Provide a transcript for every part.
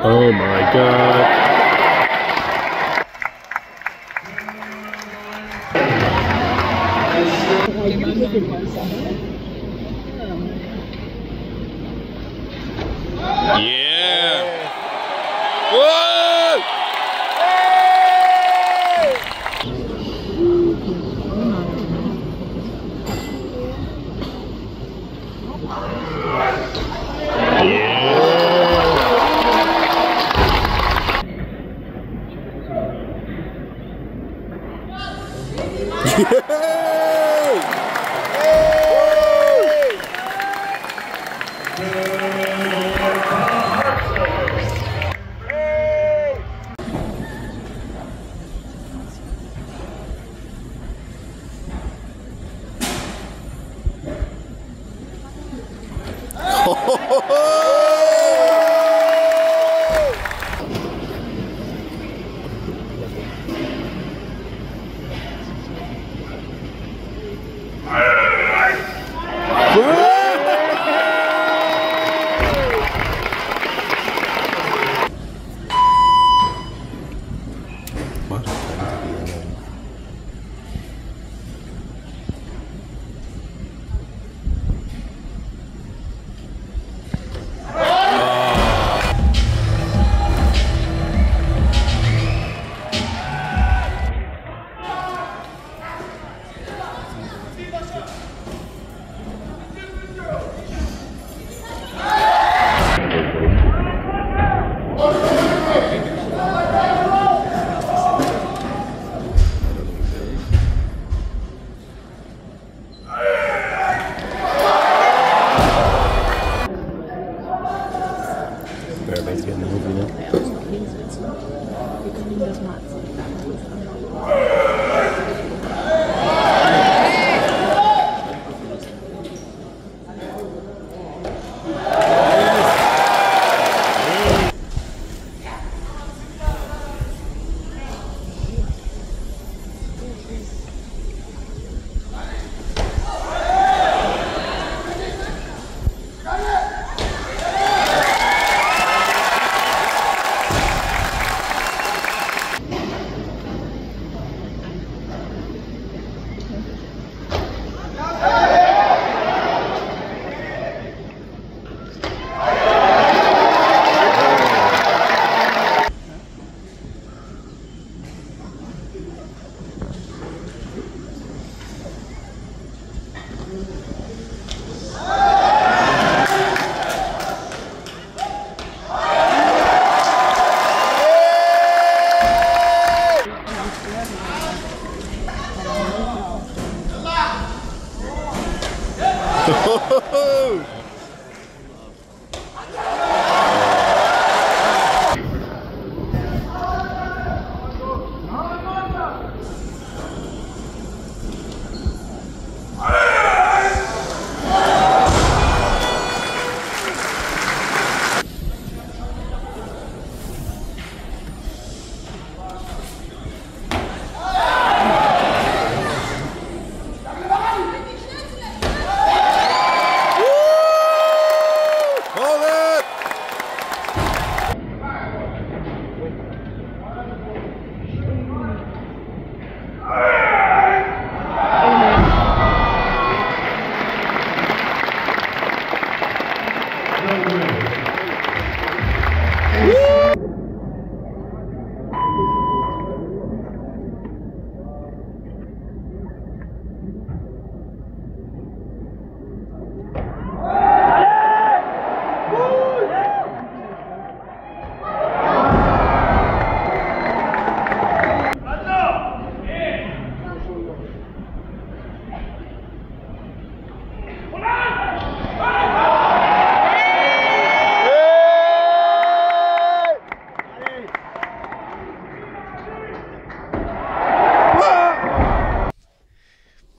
Oh my god. Yeah. Whoa!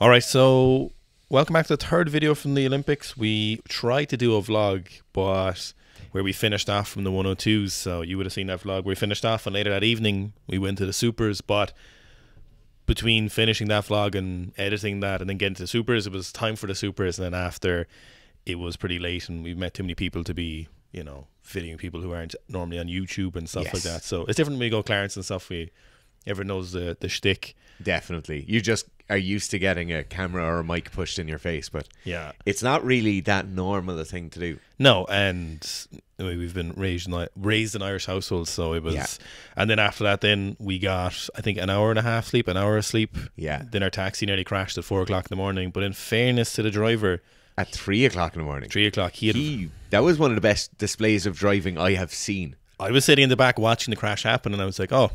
Alright, so welcome back to the third video from the Olympics. We tried to do a vlog, but where we finished off from the 102s, so you would have seen that vlog. We finished off, and later that evening we went to the supers, but between finishing that vlog and editing that and then getting to the supers, it was time for the supers, and then after, it was pretty late, and we met too many people to be, you know, videoing people who aren't normally on YouTube and stuff like that. So it's different when we go Clarence and stuff. Everyone knows the shtick. Definitely. You just are used to getting a camera or a mic pushed in your face, but yeah, it's not really that normal a thing to do. No, and I mean, we've been raised in Irish households, so it was. And then after that, then we got, I think, an hour and a half sleep, an hour of sleep. Yeah. Then our taxi nearly crashed at 4 o'clock in the morning. But in fairness to the driver, at 3 o'clock in the morning. 3 o'clock, that was one of the best displays of driving I have seen. I was sitting in the back watching the crash happen, and I was like, oh,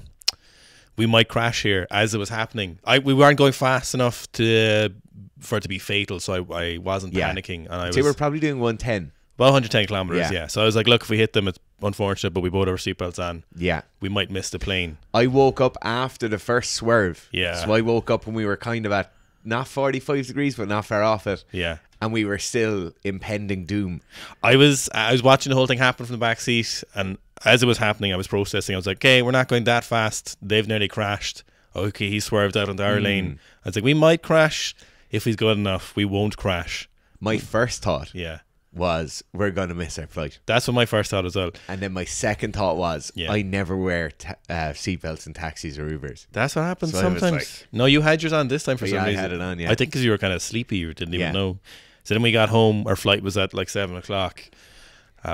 we might crash here as it was happening. We weren't going fast enough for it to be fatal, so I wasn't panicking. And they were probably doing 110. Well, 110 kilometers, yeah. So I was like, look, if we hit them, it's unfortunate, but we both have our seatbelts on. Yeah. We might miss the plane. I woke up after the first swerve. Yeah. So I woke up when we were kind of at not 45 degrees, but not far off it. Yeah. And we were still impending doom. I was watching the whole thing happen from the back seat, and as it was happening, I was processing. I was like, okay, we're not going that fast. They've nearly crashed. Okay, he swerved out onto our lane. I was like, we might crash if he's good enough. We won't crash. My first thought yeah. was, we're going to miss our flight. That's what my first thought as well. And then my second thought was, I never wear seatbelts in taxis or Ubers. That's what happens So sometimes. Like, no, you had yours on this time for some reason. I had it on, I think because you were kind of sleepy, you didn't even know. So then we got home. Our flight was at like 7 o'clock.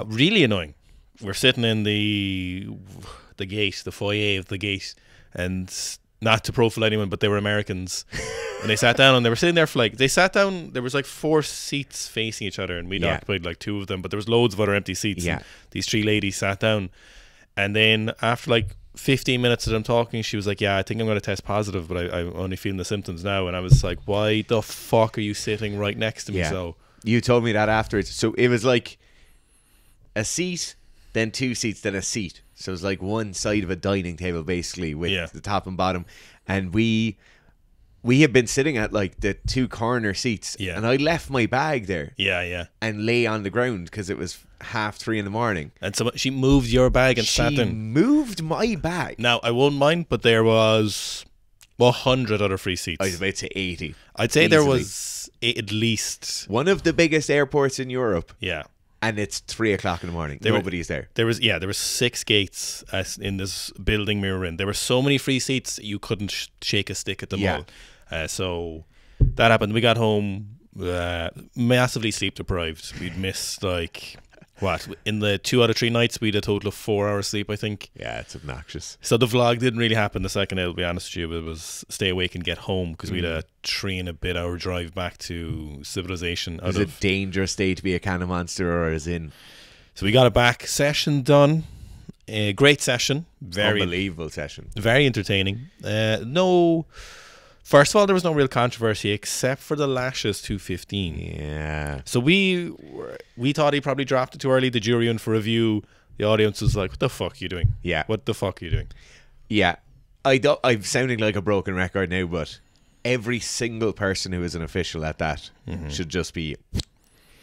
Really annoying. We're sitting in the gate, the foyer of the gate, and not to profile anyone, but they were Americans. And they sat down, and they were sitting there for like, they sat down, there was like 4 seats facing each other, and we'd occupied like 2 of them, but there was loads of other empty seats. Yeah. And these 3 ladies sat down, and then after like 15 minutes of them talking, she was like, yeah, I think I'm going to test positive, but I'm only feeling the symptoms now. And I was like, why the fuck are you sitting right next to me? So you told me that afterwards. So it was like a seat, then 2 seats, then a seat. So it was like one side of a dining table basically with the top and bottom. And we had been sitting at like the 2 corner seats. Yeah. And I left my bag there. Yeah. And lay on the ground because it was 3:30 in the morning. And so she moved your bag and sat down. She moved my bag. Now, I won't mind, but there was 100 other free seats. I was about to say 80. I'd say there was at least one of the biggest airports in Europe. Yeah. And it's 3 o'clock in the morning. Nobody's there. There was 6 gates in this building we were in. There were so many free seats you couldn't shake a stick at them all. So that happened. We got home massively sleep deprived. We'd missed like in the 2 out of 3 nights we had a total of 4 hours sleep, I think. Yeah, it's obnoxious. So the vlog didn't really happen the second day, I'll be honest with you. It was stay awake and get home because we had a 3 and a bit hour drive back to civilization. Is it a dangerous day to be a can of Monster, or is in? So we got a back session done. A great session. Very unbelievable session. Very entertaining. First of all, there was no real controversy except for the lashes 215. Yeah. So we thought he probably dropped it too early. The jury in for review. The audience was like, "What the fuck are you doing? Yeah. What the fuck are you doing?" Yeah. I'm sounding like a broken record now, but every single person who is an official at that should just be.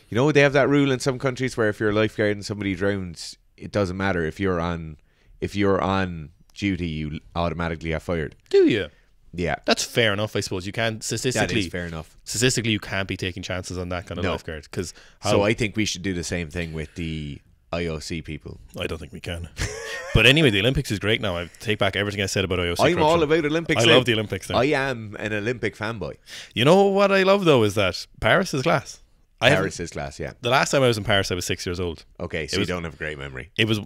You know, they have that rule in some countries where if you're a lifeguard and somebody drowns, it doesn't matter if you're on duty, you automatically get fired. Do you? Yeah, that's fair enough. I suppose you can't statistically. That is fair enough. Statistically, you can't be taking chances on that kind of lifeguard. So I think we should do the same thing with the IOC people. I don't think we can. But anyway, the Olympics is great now. I take back everything I said about IOC. I'm all about Olympics. I love the Olympics now. I am an Olympic fanboy. You know what I love though is that Paris is class. Paris is class, yeah. The last time I was in Paris, I was 6 years old. Okay, so you don't have a great memory. It was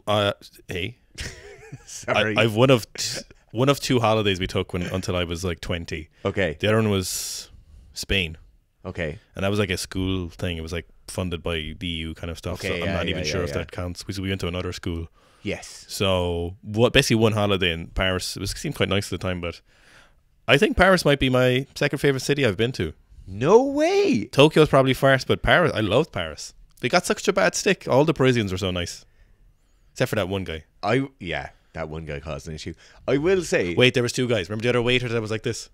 hey. Sorry. I've one of 2 holidays we took until I was like 20. Okay. The other one was Spain. Okay. And that was like a school thing. It was like funded by the EU kind of stuff. Okay, so I'm not even sure if that counts. Because we went to another school. Yes. So basically one holiday in Paris. It seemed quite nice at the time, but I think Paris might be my second favorite city I've been to. No way. Tokyo's probably first, but Paris, I loved Paris. They got such a bad stick. All the Parisians were so nice. Except for that one guy. That one guy caused an issue. I will say... Wait, there was 2 guys. Remember the other waiter that was like this?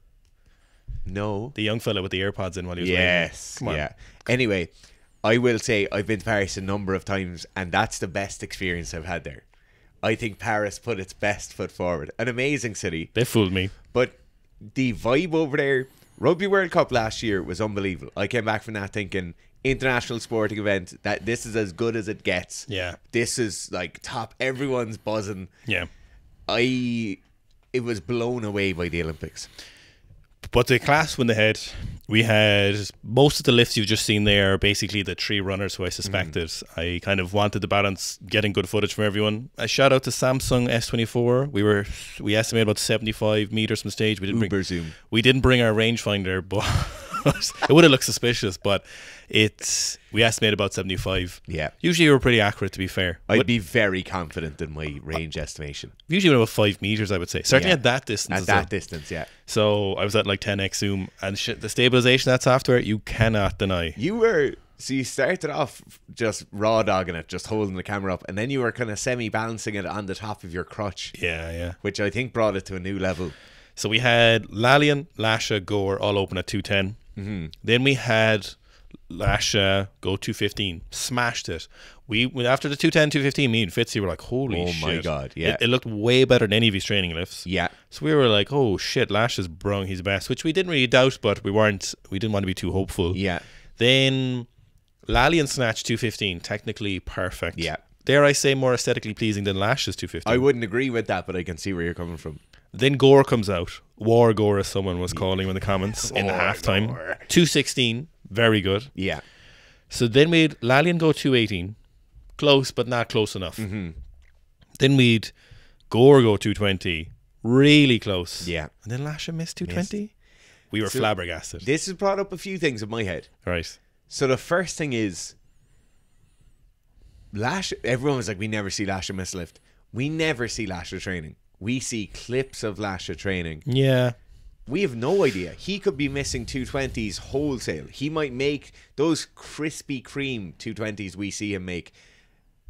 No. The young fella with the AirPods in while he was Yes. Come on. Yeah. Anyway, I will say I've been to Paris a number of times, and that's the best experience I've had there. I think Paris put its best foot forward. An amazing city. They fooled me. But the vibe over there, Rugby World Cup last year was unbelievable. I came back from that thinking, international sporting event, that this is as good as it gets. Yeah. This is like top, everyone's buzzing. Yeah. It was blown away by the Olympics. But the class went ahead. We had most of the lifts you've just seen there are basically the 3 runners who I suspected. I kind of wanted to balance getting good footage from everyone. A shout out to Samsung S24. We estimated about 75 meters from stage. We didn't we didn't bring our rangefinder, but it would have looked suspicious. But we estimated about 75. Yeah. Usually we're pretty accurate, to be fair. I'd be very confident in my range estimation. Usually about 5 meters, I would say. Certainly at that distance. At that distance, yeah. So I was at like 10x zoom, and the stabilization that's after you cannot deny. So you started off just raw dogging it, just holding the camera up, and then you were kind of semi-balancing it on the top of your crutch. Yeah. Which I think brought it to a new level. So we had Lalian, Lasha, Gore all open at 210. Then we had Lasha go 215, smashed it. We after the 210, 215, me and Fitzy were like, holy shit. Oh my God, yeah. It looked way better than any of his training lifts. Yeah. So we were like, oh shit, Lasha's brung his best, which we didn't really doubt, but we didn't want to be too hopeful. Yeah. Then Lalian snatch 215, technically perfect. Yeah. Dare I say more aesthetically pleasing than Lash's 215. I wouldn't agree with that, but I can see where you're coming from. Then Gore comes out. War Gore, as someone was calling in the comments in the halftime. 216, very good. Yeah. So then we'd Lalian go 218, close but not close enough. Then we'd Gore go 220, really close. Yeah. And then Lasha missed 220. We were flabbergasted. This has brought up a few things in my head. Right. So the first thing is, Lasha, everyone was like, we never see Lasha miss a lift. We never see Lasha training. We see clips of Lasha training. Yeah. We have no idea. He could be missing 220s wholesale. He might make those Krispy Kreme 220s we see him make.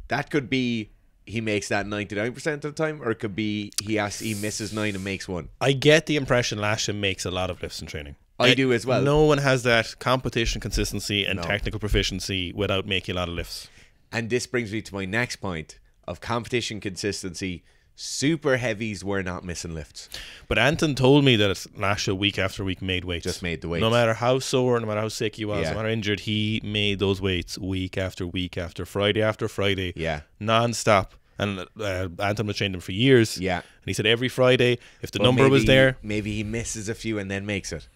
That could be he makes that 99% of the time, or it could be he misses 9 and makes 1. I get the impression Lasha makes a lot of lifts in training. I do as well. No one has that competition consistency and technical proficiency without making a lot of lifts. And this brings me to my next point of competition consistency. Super heavies were not missing lifts. But Anton told me that Lasha week after week made weights. Just made the weights. No matter how sore, no matter how sick he was, Yeah. no matter injured, he made those weights week after week after Friday. Yeah. Non-stop. And Anton was training them for years. Yeah. And he said every Friday, if the But number was there. Maybe he misses a few and then makes it.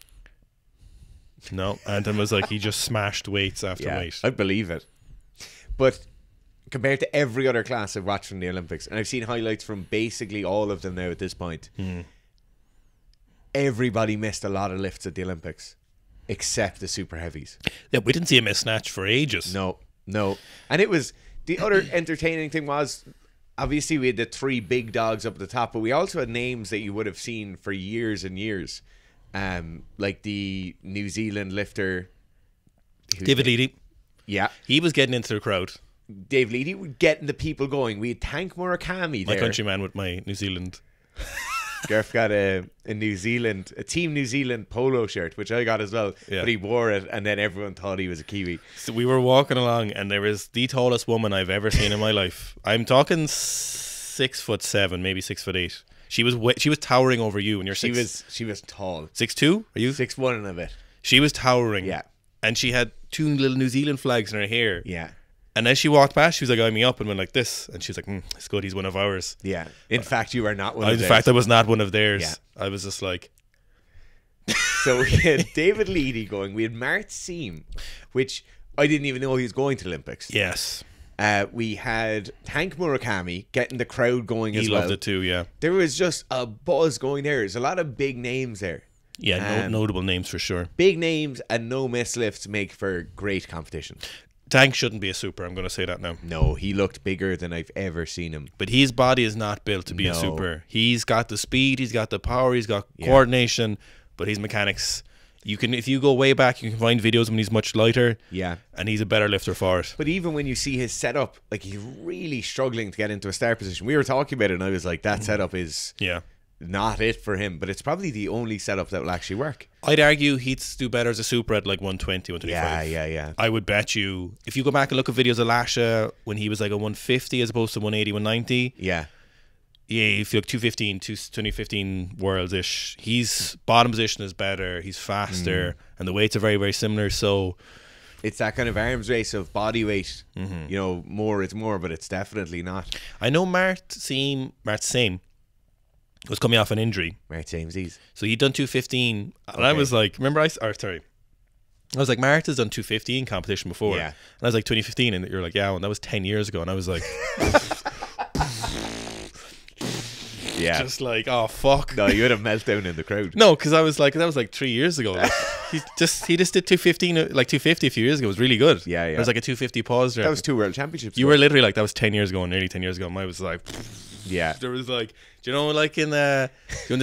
No, Anton was like, he just smashed weights after Yeah, weight. I believe it. But compared to every other class I've watched from the Olympics, and I've seen highlights from basically all of them now at this point, everybody missed a lot of lifts at the Olympics, except the super heavies. Yeah, we didn't see a miss snatch for ages. No. And it was, the other entertaining thing was, obviously we had the 3 big dogs up at the top, but we also had names that you would have seen for years and years. Like the New Zealand lifter David Leedy. Yeah. He was getting into the crowd. Dave Leedy was getting the people going. We had Tank Murakami there. My countryman with my New Zealand. Garth got a Team New Zealand polo shirt, which I got as well. Yeah. But he wore it, and then everyone thought he was a Kiwi. So we were walking along, and there was the tallest woman I've ever seen in my life. I'm talking 6'7", maybe 6'8". She was towering over you, and you're She was tall. 6'2". Are you 6'1" and a bit. She was towering. Yeah. And she had 2 little New Zealand flags in her hair. Yeah. And as she walked past, she was like eyeing me up and went like this. And she was like, it's good, he's one of ours. Yeah. In fact, you are not one of In theirs. fact, I was not one of theirs. Yeah. I was just like... So we had David Leedy going. We had Mart Seam, which I didn't even know he was going to Olympics. Yes. We had Tank Murakami getting the crowd going as well. He loved it too, yeah. There was just a buzz going there. There's a lot of big names there. Yeah, notable names for sure. Big names and no miss lifts make for great competition. Tank shouldn't be a super, I'm going to say that now. No, he looked bigger than I've ever seen him. But his body is not built to be a super. He's got the speed, he's got the power, he's got coordination, but his mechanics... If you go way back, you can find videos when he's much lighter. Yeah. And he's a better lifter for it. But even when you see his setup, like he's really struggling to get into a start position. We were talking about it and I was like, that setup is not it for him. But it's probably the only setup that will actually work. I'd argue he'd do better as a super at like 120, 125. Yeah. I would bet you, if you go back and look at videos of Lasha when he was like a 150 as opposed to 180, 190. Yeah. Yeah, if you look 215, 2015 worlds-ish, his bottom position is better, he's faster, and the weights are very, very similar, so... It's that kind of arms race of body weight. You know, more is more, but it's definitely not. I know Mart Same was coming off an injury. Mart Samesies. So he'd done 215, and I was like, remember I was like, Mart has done 215 competition before. Yeah. And I was like, 2015, and you're like, yeah, well, that was 10 years ago, and I was like... Yeah. Just like, oh fuck. No, you had a meltdown in the crowd. No, because I was like, that was like 3 years ago. Like, he just did 215, like 250 a few years ago. It was really good. Yeah. It was like a 250 pause there. That was 2 world championships. You were literally like, that was 10 years ago, nearly 10 years ago. And I was like, yeah. There was like, do you know, like when the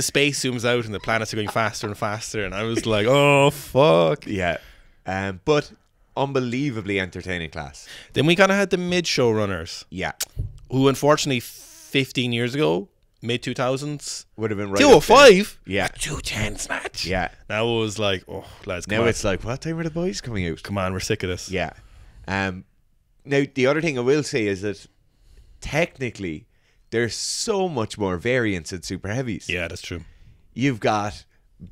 space zooms out and the planets are going faster and faster, and I was like, oh fuck. Yeah. But unbelievably entertaining class. Then we kind of had the mid-show runners. Yeah. Who unfortunately 15 years ago, mid-2000s, would have been right 205. Yeah. 210 snatch. Yeah. Now it was like, oh, lads, come now on. it's like, what time are the boys coming out? Come on, we're sick of this. Yeah. Now, the other thing I will say is that technically there's so much more variance in super heavies. Yeah, that's true. You've got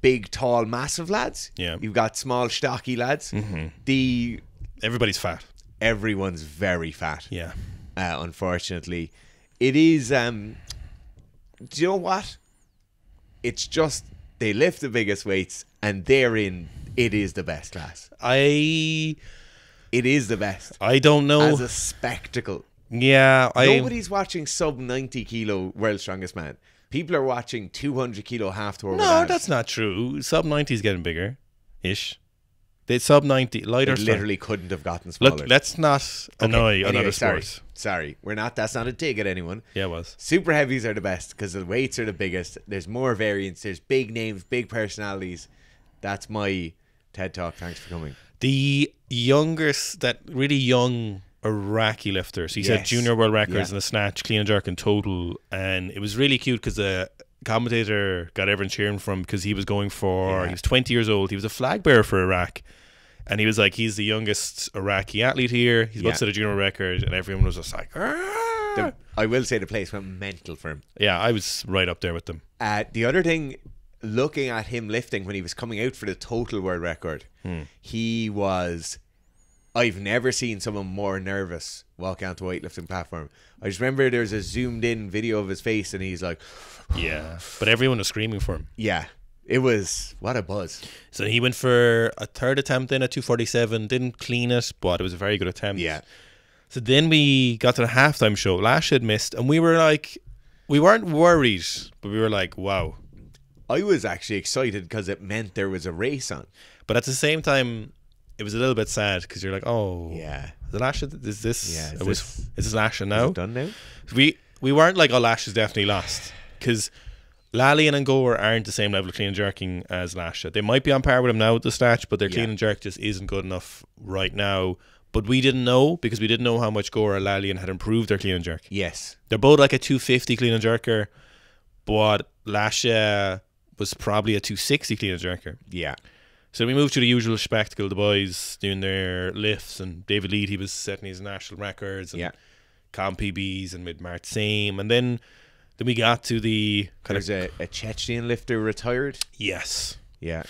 big, tall, massive lads. Yeah. You've got small, stocky lads. Everybody's fat. Everyone's very fat. Yeah. Unfortunately. It is... do you know what? It's just they lift the biggest weights, and therein it is the best class. It is the best. I don't know. As a spectacle. Yeah. Nobody's watching sub 90 kilo World's Strongest Man. People are watching 200 kilo half tour. No, that's not true. Sub 90 is getting bigger ish. The sub 90 lighter. It literally couldn't have gotten smaller. Look, let's not annoy another sport. Sorry, we're not. That's not a dig at anyone. Yeah, it was. Super heavies are the best because the weights are the biggest. There's more variance. There's big names, big personalities. That's my TED Talk. Thanks for coming. The youngest, that really young Iraqi lifter. So he set junior world records in the snatch, clean and jerk in total, and it was really cute because the commentator got everyone cheering for him because he was going for. He was 20 years old. He was a flag bearer for Iraq. And he was like, he's the youngest Iraqi athlete here. He's about to set a junior record. And everyone was just like, I will say the place went mental for him. Yeah, I was right up there with them. The other thing, looking at him lifting when he was coming out for the total world record, he was... I've never seen someone more nervous walking onto a weightlifting platform. I just remember there's a zoomed in video of his face and he's like... Yeah, but everyone was screaming for him. Yeah. It was, what a buzz. So he went for a third attempt in at 247, didn't clean it, but it was a very good attempt. Yeah. So then we got to the halftime show. Lash had missed, and we were like, we weren't worried, but we were like, wow. I was actually excited because it meant there was a race on. But at the same time, it was a little bit sad because you're like, oh, yeah, the Lash, is this? Yeah, is this Lash now? Is it done now? We weren't like, oh, Lash is definitely lost because Lally and Angor aren't the same level of clean and jerking as Lash. They might be on par with him now with the snatch, but their clean and jerk just isn't good enough right now. But we didn't know because we didn't know how much Gora, Lally, and had improved their clean and jerk. Yes, they're both like a 250 clean and jerker, but Lash was probably a 260 clean and jerker. Yeah. So we moved to the usual spectacle, the boys doing their lifts, and David Lead, he was setting his national records, and comp PBs, and mid-Mart same, and then we got to the There's a Chechen lifter retired. Yes. Yeah.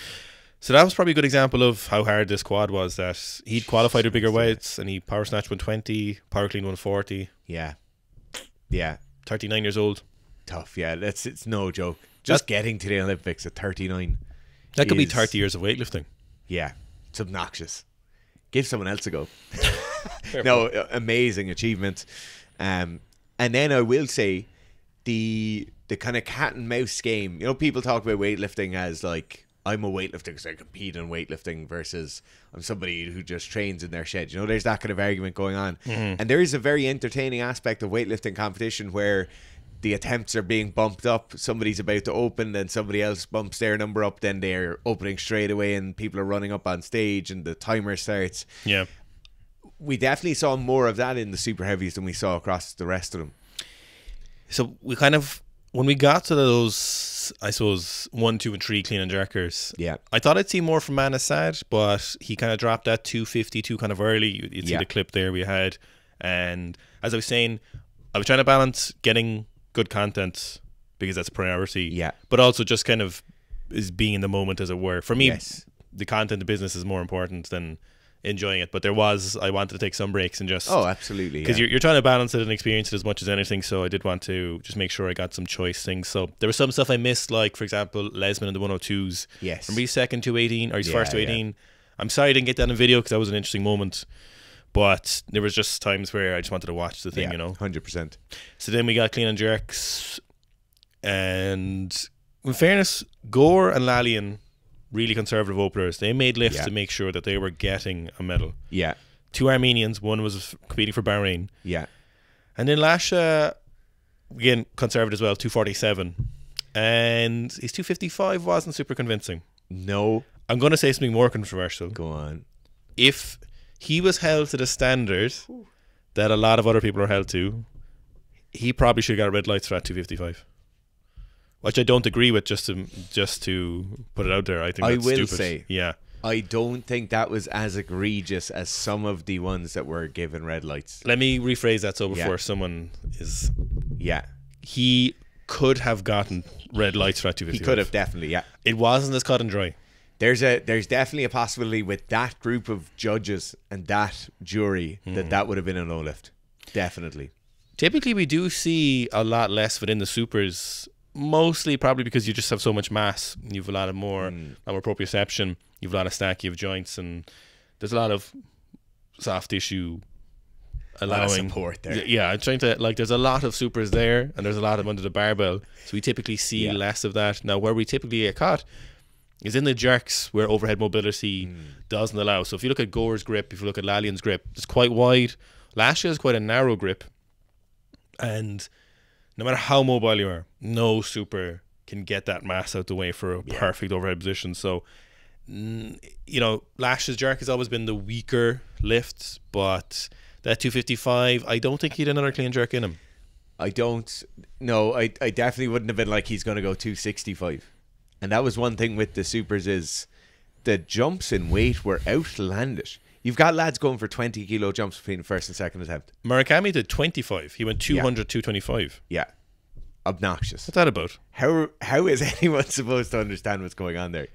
So that was probably a good example of how hard this quad was, that he'd qualified with bigger weights and he power snatched 120, power clean 140. Yeah. Yeah. 39 years old. Tough, yeah. It's no joke. Just getting to the Olympics at 39. That could be 30 years of weightlifting. Yeah. It's obnoxious. Give someone else a go. No, amazing achievement. And then I will say the kind of cat and mouse game. You know, people talk about weightlifting as like, I'm a weightlifter because I compete in weightlifting versus I'm somebody who just trains in their shed. You know, there's that kind of argument going on. And there is a very entertaining aspect of weightlifting competition where the attempts are being bumped up. Somebody's about to open, then somebody else bumps their number up, then they're opening straight away and people are running up on stage and the timer starts. Yeah. We definitely saw more of that in the super heavies than we saw across the rest of them. So we kind of, when we got to those, I suppose, 1, 2, and 3 clean and jerkers, I thought I'd see more from Manasad, but he kind of dropped that 252 kind of early. You'd see the clip there we had. And as I was saying, I was trying to balance getting good content because that's a priority. Yeah. But also just kind of is being in the moment, as it were. For me, Yes. the content, the business is more important than enjoying it. But I wanted to take some breaks and just... Oh, absolutely. Because yeah. you're trying to balance it and experience it as much as anything. So I did want to just make sure I got some choice things. So there was some stuff I missed, like, for example, Lesman in the 102s. Yes. Remember his second 218 or his first 218? I'm sorry I didn't get that in video because that was an interesting moment. But there was just times where I just wanted to watch the thing, 100%. So then we got clean and jerks. And in fairness, Gore and Lalian, really conservative openers, they made lifts to make sure that they were getting a medal. Yeah. 2 Armenians, one was competing for Bahrain. Yeah. And then Lasha, again, conservative as well, 247. And his 255 wasn't super convincing. No. I'm going to say something more controversial. Go on. If he was held to the standard that a lot of other people are held to, he probably should have got red lights for that 255. Which I don't agree with, just to put it out there. I think that's stupid. Say, yeah. I don't think that was as egregious as some of the ones that were given red lights. Let me rephrase that so before someone is... Yeah. He could have gotten red lights for that 255. He could have, definitely, yeah. It wasn't as cut and dry. There's definitely a possibility with that group of judges and that jury that would have been a no lift. Definitely. Typically, we do see a lot less within the supers. Mostly probably because you just have so much mass. You have a lot of more proprioception. You have a lot of stack. You have joints, and there's a lot of soft tissue allowing a lot of support there. Yeah, I'm trying to there's a lot of supers there, and there's a lot of under the barbell. So we typically see less of that. Now, where we typically get caught is in the jerks, where overhead mobility doesn't allow. So if you look at Gore's grip, if you look at Lalian's grip, it's quite wide. Lasha is quite a narrow grip, and no matter how mobile you are, no super can get that mass out the way for a perfect overhead position. So, Lash's jerk has always been the weaker lift, but that 255, I don't think he had another clean jerk in him. I don't. No, I definitely wouldn't have been like he's going to go 265. And that was one thing with the supers is the jumps in weight were outlandish. You've got lads going for 20 kilo jumps between the first and second attempt. Murakami did 25. He went 200, 225. Yeah. Obnoxious. What's that about? How is anyone supposed to understand what's going on there?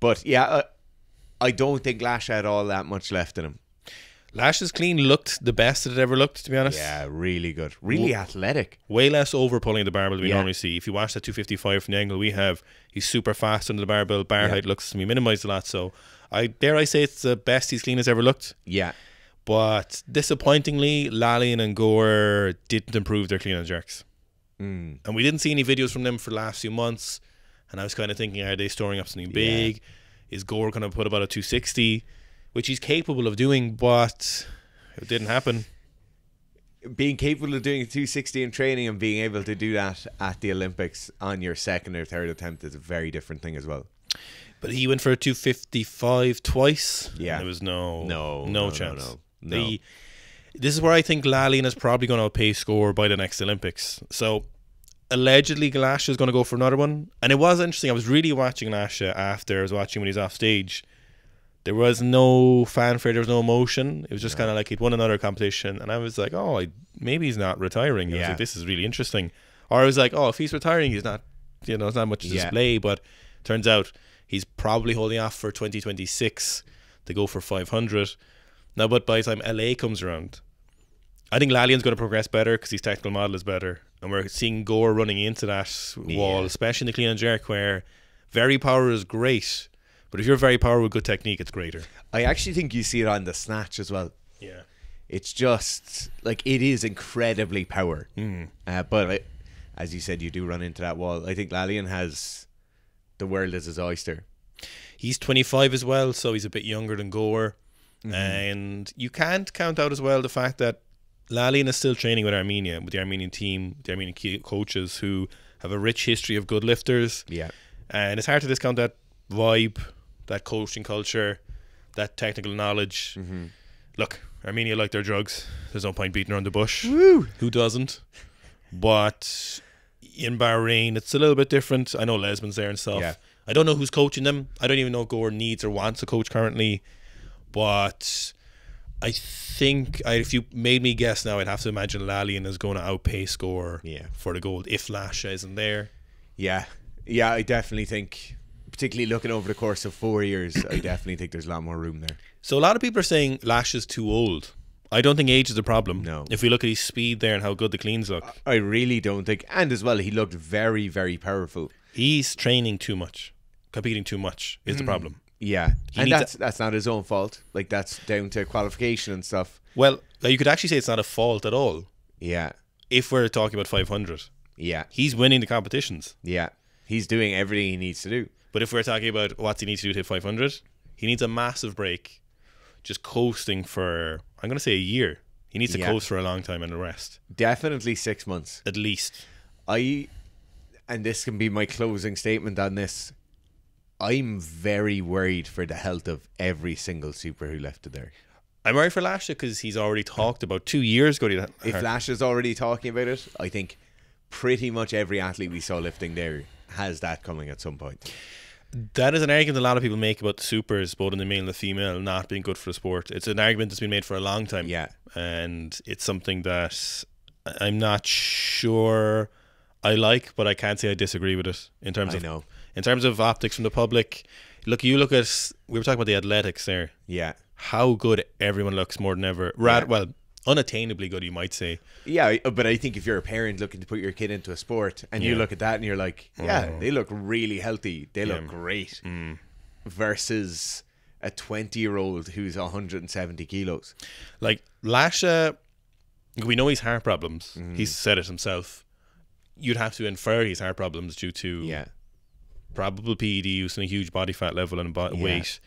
But yeah, I don't think Lash had all that much left in him. Lash's clean looked the best it ever looked, to be honest. Yeah, really good. Really athletic. Way less over pulling the barbell than we normally see. If you watch that 255 from the angle we have, he's super fast under the barbell. Bar height looks to be minimized a lot. So I say it's the best he's clean has ever looked. Yeah. But disappointingly, Lalian and Gore didn't improve their clean and jerks. And we didn't see any videos from them for the last few months. And I was kind of thinking, are they storing up something big? Is Gore going to put about a 260? Which he's capable of doing, but it didn't happen. Being capable of doing a 260 in training and being able to do that at the Olympics on your second or third attempt is a very different thing as well. But he went for a 255 twice. Yeah. There was no chance. No. This is where I think Lalian is probably going to outpace Score by the next Olympics. So allegedly Lasha is going to go for another one. And it was interesting. I was really watching Lasha after I was watching when he's off stage. There was no fanfare, there was no emotion. It was just kind of like he'd won another competition. And I was like, maybe he's not retiring. I was like, this is really interesting. Or I was like, if he's retiring, he's not, it's not much to display. But turns out he's probably holding off for 2026 to go for 500. Now, but by the time LA comes around, I think Lalian's going to progress better because his technical model is better. And we're seeing Gore running into that wall, especially in the clean and jerk, where very power is great. But if you're very powerful with good technique, it's greater. I actually think you see it on the snatch as well. Yeah. It's just, it is incredibly power. But as you said, you do run into that wall. I think Lalian has the world as his oyster. He's 25 as well, so he's a bit younger than Gore. And you can't count out as well the fact that Lalian is still training with Armenia, with the Armenian team, the Armenian coaches who have a rich history of good lifters. Yeah. And it's hard to discount that vibe, that coaching culture, that technical knowledge. Look, Armenia like their drugs. There's no point beating around the bush. Woo! Who doesn't? But in Bahrain, it's a little bit different. I know Lesman's there and stuff. Yeah. I don't know who's coaching them. I don't even know if Gore needs or wants a coach currently. But I think if you made me guess now, I'd have to imagine Lalian is going to outpace Score for the gold if Lasha isn't there. Yeah, I definitely think, particularly looking over the course of 4 years, I definitely think there's a lot more room there. So a lot of people are saying Lasha's too old. I don't think age is a problem. No. If we look at his speed there and how good the cleans look. I really don't think. And as well, he looked very, very powerful. He's training too much. Competing too much is the problem. Yeah. And that's not his own fault. Like, that's down to qualification and stuff. Well, you could actually say it's not a fault at all. Yeah. If we're talking about 500. Yeah. He's winning the competitions. Yeah. He's doing everything he needs to do. But if we're talking about what he needs to do to hit 500, he needs a massive break. Just coasting for, I'm going to say a year. He needs to coast for a long time and a rest. Definitely 6 months. At least. And this can be my closing statement on this, I'm very worried for the health of every single super who left it there. I'm worried for Lasha because he's already talked about 2 years ago. If Lasha's already talking about it, I think pretty much every athlete we saw lifting there has that coming at some point. That is an argument a lot of people make about the supers, both in the male and the female, not being good for the sport. It's an argument that's been made for a long time. Yeah. And it's something that I'm not sure I like, but I can't say I disagree with it in terms of optics from the public. We were talking about the athletics there. Yeah. How good everyone looks more than ever. Well, unattainably good, you might say. Yeah, but I think if you're a parent looking to put your kid into a sport and you look at that and you're like, they look really healthy. They look great. Versus a 20-year-old who's 170 kilos. Like Lasha, we know he's heart problems. He's said it himself. You'd have to infer he's heart problems due to probable PED use and a huge body fat level and weight.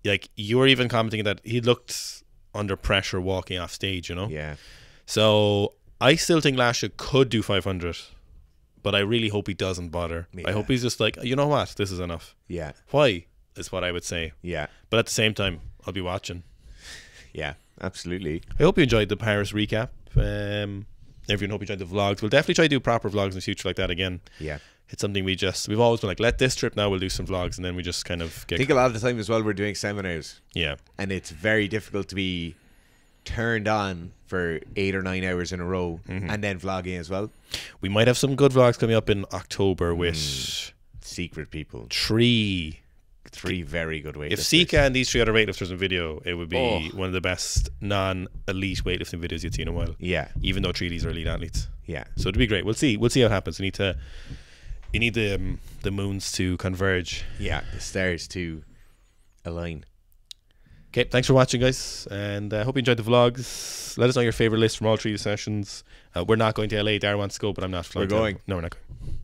Like, you're even commenting that he looked under pressure walking off stage, you know? Yeah. So I still think Lasha could do 500, but I really hope he doesn't bother. Yeah. I hope he's just like, you know what, this is enough. Yeah. Why is what I would say. Yeah. But at the same time, I'll be watching. Yeah, absolutely. I hope you enjoyed the Paris recap. Everyone hope you enjoyed the vlogs. We'll definitely try to do proper vlogs in the future like that again. Yeah. It's something we've always been like, let this trip now, we'll do some vlogs, and then we just kind of get... I think a lot of the time as well we're doing seminars. Yeah. And it's very difficult to be turned on for 8 or 9 hours in a row and then vlogging as well. We might have some good vlogs coming up in October with... secret people. Three very good weightlifters. If Sika and these 3 other weightlifters in video, it would be one of the best non-elite weightlifting videos you'd see in a while. Yeah. Even though 3 of these are elite athletes. Yeah. So it'd be great. We'll see how it happens. You need the moons to converge. Yeah, the stars to align. Okay, thanks for watching, guys, and I hope you enjoyed the vlogs. Let us know your favourite list from all 3 sessions. We're not going to LA. Darren wants to go, but I'm not flying. We're going. No, we're not going.